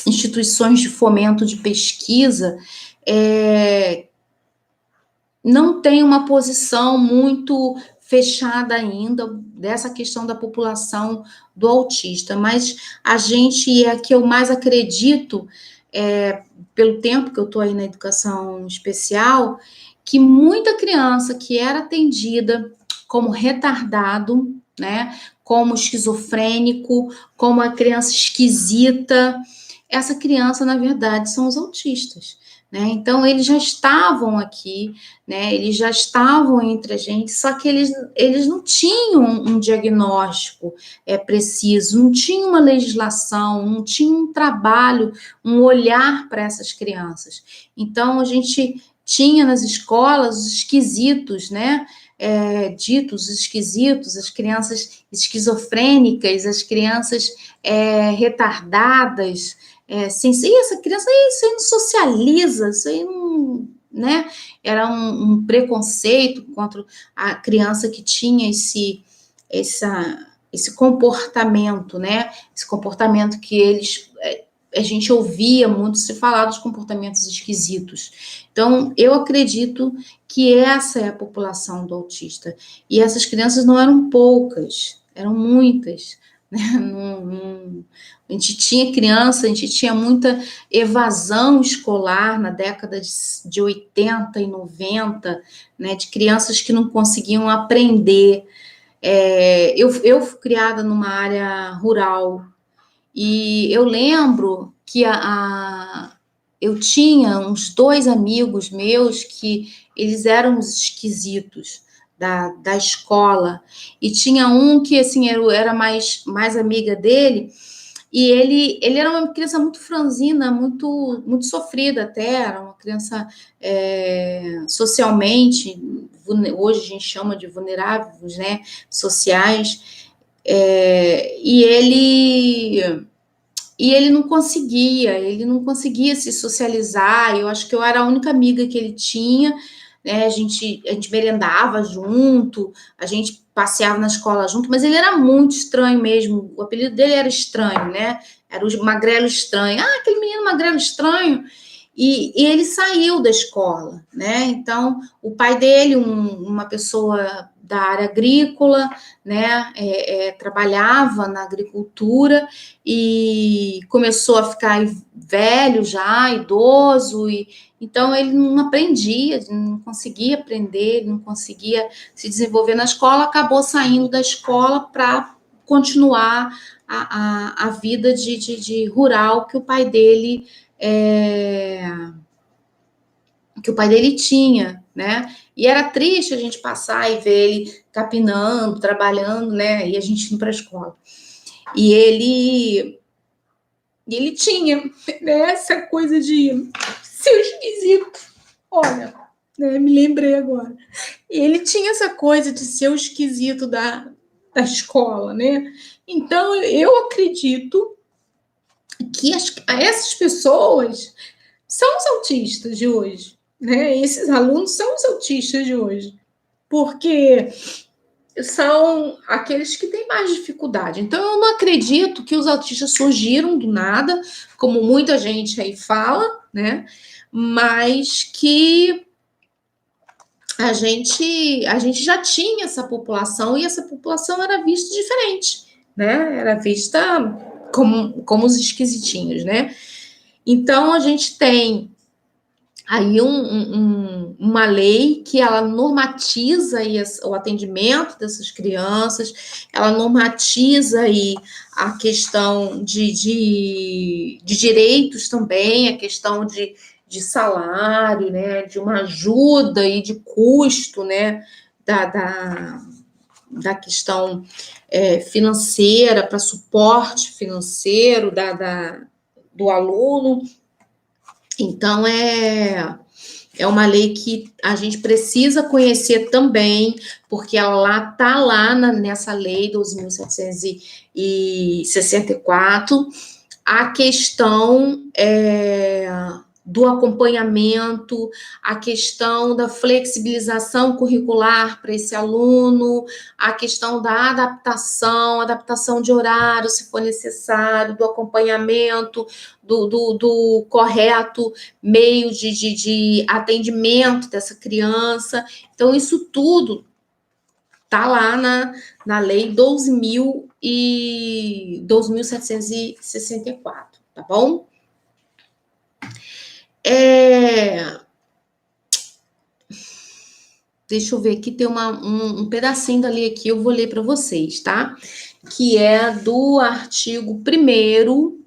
instituições de fomento de pesquisa não tem uma posição muito fechada ainda dessa questão da população do autista, mas a gente, e é que eu mais acredito, pelo tempo que eu estou aí na educação especial, que muita criança que era atendida como retardado, né, como esquizofrênico, como a criança esquisita, essa criança, na verdade, são os autistas, né? Então, eles já estavam aqui, né? Eles já estavam entre a gente, só que eles não tinham um diagnóstico preciso, não tinha uma legislação, não tinha um trabalho, um olhar para essas crianças. Então, a gente tinha nas escolas os esquisitos, né? Ditos esquisitos, as crianças esquizofrênicas, as crianças retardadas, essa criança isso aí não socializa, isso aí não, né? Era um preconceito contra a criança que tinha esse comportamento, né? Esse comportamento que a gente ouvia muito se falar dos comportamentos esquisitos. Então, eu acredito que essa é a população do autista. E essas crianças não eram poucas, eram muitas, né? A gente tinha criança, a gente tinha muita evasão escolar na década de 80 e 90, né? De crianças que não conseguiam aprender. Eu fui criada numa área rural, e eu lembro que eu tinha uns 2 amigos meus que eles eram os esquisitos da escola, e tinha um que, assim, eu era mais amiga dele, e ele era uma criança muito franzina, muito, muito sofrida até, era uma criança socialmente, hoje a gente chama de vulneráveis, né, sociais, e ele não conseguia se socializar. Eu acho que eu era a única amiga que ele tinha, né? A gente merendava junto, a gente passeava na escola junto, mas ele era muito estranho mesmo. O apelido dele era estranho, né? Era o magrelo estranho. Ah, aquele menino magrelo estranho. E ele saiu da escola, né? Então, o pai dele, uma pessoa da área agrícola, né? Trabalhava na agricultura e começou a ficar velho já, idoso, e então ele não aprendia, não conseguia aprender, ele não conseguia se desenvolver na escola, acabou saindo da escola para continuar a vida de rural que o pai dele tinha, né? E era triste a gente passar e ver ele capinando, trabalhando, né? E a gente indo para a escola. E ele E ele tinha, né, essa coisa de ser esquisito. Olha, né, me lembrei agora. Ele tinha essa coisa de ser o esquisito da escola, né? Então, eu acredito que essas pessoas são os autistas de hoje, né? Esses alunos são os autistas de hoje, porque são aqueles que têm mais dificuldade. Então, eu não acredito que os autistas surgiram do nada, como muita gente aí fala, né? Mas que a gente já tinha essa população e essa população era vista diferente, né? Era vista como os esquisitinhos, né? Então, a gente tem aí uma lei que ela normatiza aí o atendimento dessas crianças, ela normatiza aí a questão de direitos também, a questão de salário, né, de uma ajuda e de custo, né, da questão financeira, para suporte financeiro do aluno. Então, é uma lei que a gente precisa conhecer também, porque ela está lá nessa lei 12.764, a questão do acompanhamento, a questão da flexibilização curricular para esse aluno, a questão da adaptação de horário, se for necessário, do acompanhamento, do correto meio de atendimento dessa criança. Então, isso tudo está lá na Lei 12.764, tá bom? Deixa eu ver, aqui tem um pedacinho da lei aqui, eu vou ler para vocês, tá? Que é do artigo 1º,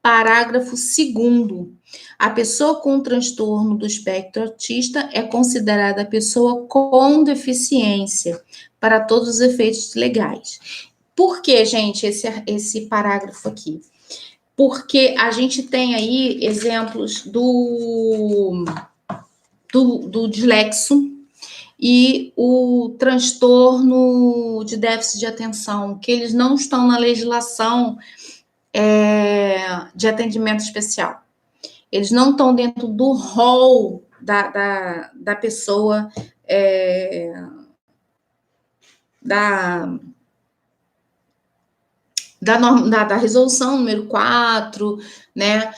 parágrafo 2º. A pessoa com transtorno do espectro autista é considerada pessoa com deficiência para todos os efeitos legais. Por que, gente, esse parágrafo aqui? Porque a gente tem aí exemplos do dislexo e o transtorno de déficit de atenção, que eles não estão na legislação de atendimento especial. Eles não estão dentro do rol da pessoa, da resolução número 4, né,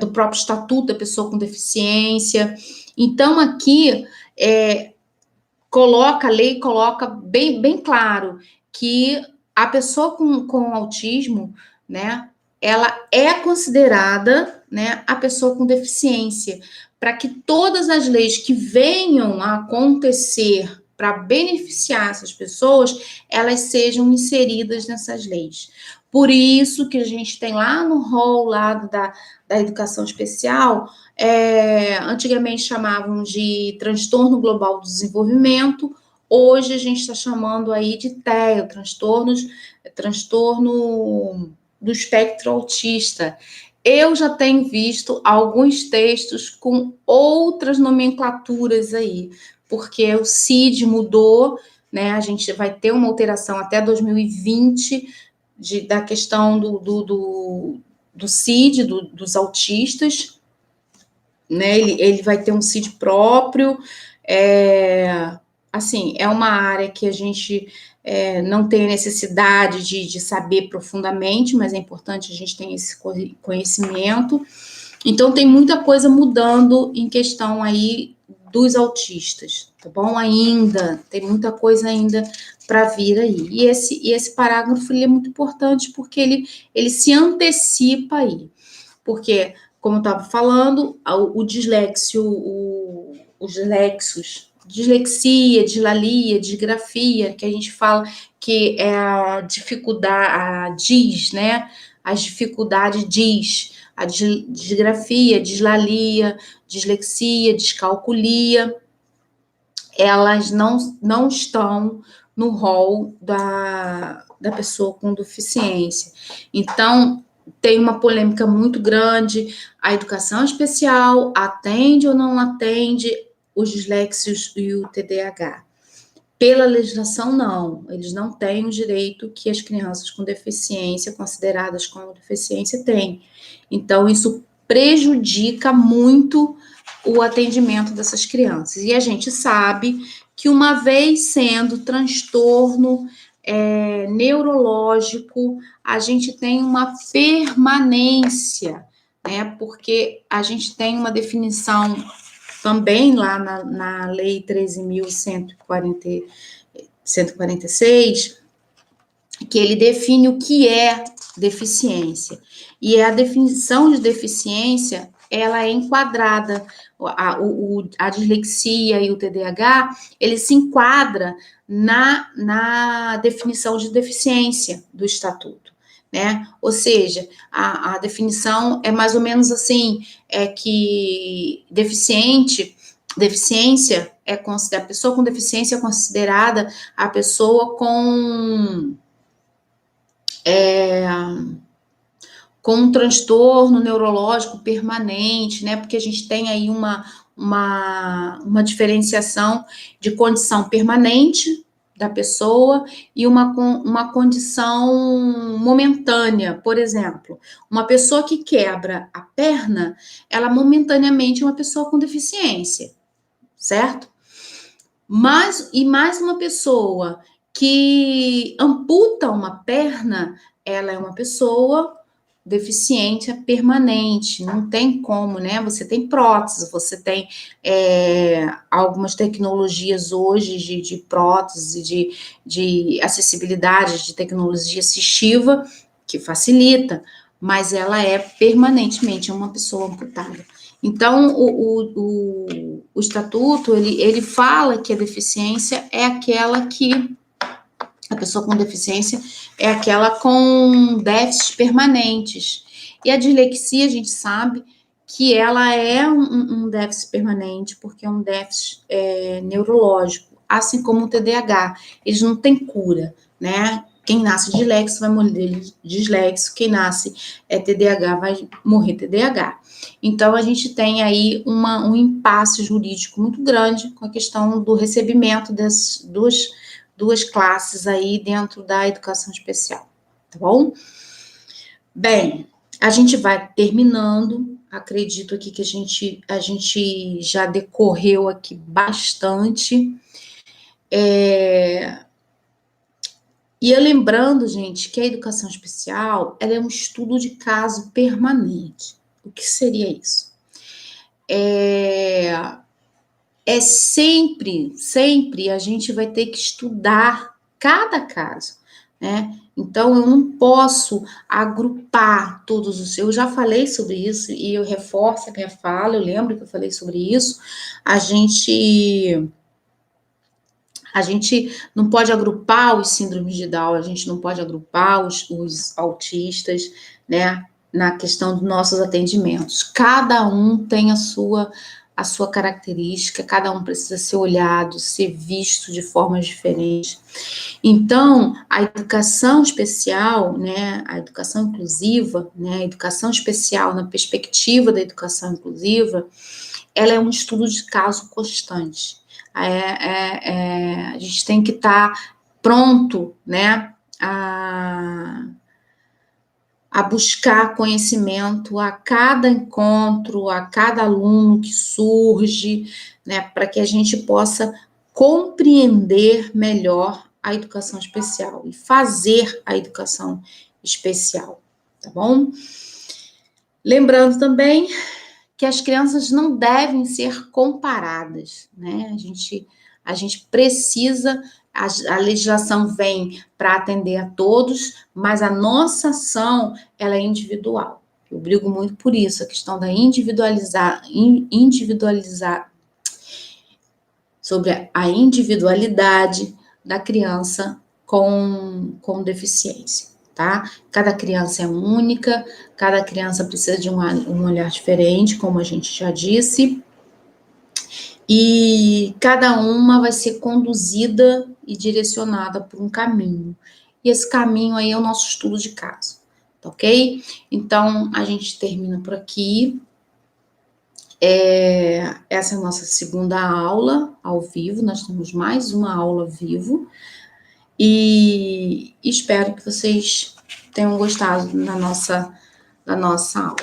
do próprio estatuto da pessoa com deficiência. Então, aqui, a lei coloca bem claro que a pessoa com autismo, né, ela é considerada, né, a pessoa com deficiência, para que todas as leis que venham a acontecer para beneficiar essas pessoas, elas sejam inseridas nessas leis. Por isso que a gente tem lá no rol lá da educação especial, antigamente chamavam de transtorno global do desenvolvimento, hoje a gente está chamando aí de TEA, transtorno do espectro autista. Eu já tenho visto alguns textos com outras nomenclaturas aí, porque o CID mudou, né? A gente vai ter uma alteração até 2020 da questão do CID, dos autistas, né? Ele vai ter um CID próprio. Assim, é uma área que a gente não tem necessidade de saber profundamente, mas é importante a gente ter esse conhecimento. Então, tem muita coisa mudando em questão aí dos autistas, tá bom? Ainda, tem muita coisa ainda para vir aí. E esse parágrafo ele é muito importante porque ele se antecipa aí. Porque, como eu estava falando, o dislexio, os dislexos, dislexia, dislalia, disgrafia, que a gente fala que é a dificuldade, a DIS, né? As dificuldades DIS, a disgrafia, dislalia, dislexia, descalculia, elas não estão no rol da pessoa com deficiência. Então, tem uma polêmica muito grande, a educação especial atende ou não atende os disléxicos e o TDAH? Pela legislação, não. Eles não têm o direito que as crianças com deficiência, consideradas como deficiência, têm. Então, isso prejudica muito o atendimento dessas crianças. E a gente sabe que, uma vez sendo transtorno neurológico, a gente tem uma permanência, né? Porque a gente tem uma definição também lá na Lei 13.146, que ele define o que é deficiência. E a definição de deficiência, ela é enquadrada, a dislexia e o TDAH, ele se enquadra na definição de deficiência do Estatuto, né? Ou seja, a definição é mais ou menos assim, é que deficiência a pessoa com deficiência é considerada a pessoa com um transtorno neurológico permanente, né? Porque a gente tem aí uma diferenciação de condição permanente da pessoa e uma condição momentânea. Por exemplo, uma pessoa que quebra a perna, ela momentaneamente é uma pessoa com deficiência, certo? Mais uma pessoa que amputa uma perna, ela é uma pessoa deficiente permanente, não tem como, né? Você tem prótese, você tem algumas tecnologias hoje de prótese, de acessibilidade, de tecnologia assistiva, que facilita, mas ela é permanentemente uma pessoa amputada. Então, o estatuto, ele fala que a deficiência é aquela que a pessoa com deficiência é aquela com déficits permanentes. E a dislexia, a gente sabe que ela é um déficit permanente, porque é um déficit neurológico, assim como o TDAH. Eles não têm cura, né? Quem nasce disléxico vai morrer disléxico, quem nasce TDAH vai morrer TDAH. Então, a gente tem aí um impasse jurídico muito grande com a questão do recebimento dessas duas classes aí dentro da educação especial, tá bom? Bem, a gente vai terminando, acredito aqui que a gente já decorreu aqui bastante, e lembrando, gente, que a educação especial, ela é um estudo de caso permanente. O que seria isso? Sempre a gente vai ter que estudar cada caso, né? Então, eu não posso agrupar todos os... Eu já falei sobre isso e eu reforço a minha fala, eu lembro que eu falei sobre isso. A gente não pode agrupar os síndromes de Down, a gente não pode agrupar os autistas, né? Na questão dos nossos atendimentos. Cada um tem a sua característica, cada um precisa ser olhado, ser visto de formas diferentes. Então, a educação especial, né, a educação inclusiva, né, a educação especial na perspectiva da educação inclusiva, ela é um estudo de caso constante. A gente tem que estar pronto, né, a buscar conhecimento a cada encontro, a cada aluno que surge, né, para que a gente possa compreender melhor a educação especial e fazer a educação especial, tá bom? Lembrando também que as crianças não devem ser comparadas, né? A gente precisa, a legislação vem para atender a todos, mas a nossa ação, ela é individual. Eu brigo muito por isso, a questão da individualizar, sobre a individualidade da criança com deficiência, tá? Cada criança é única, cada criança precisa de um olhar diferente, como a gente já disse, e cada uma vai ser conduzida e direcionada por um caminho. E esse caminho aí é o nosso estudo de caso, tá ok? Então, a gente termina por aqui. Essa é a nossa segunda aula ao vivo, nós temos mais uma aula ao vivo, e espero que vocês tenham gostado da nossa aula.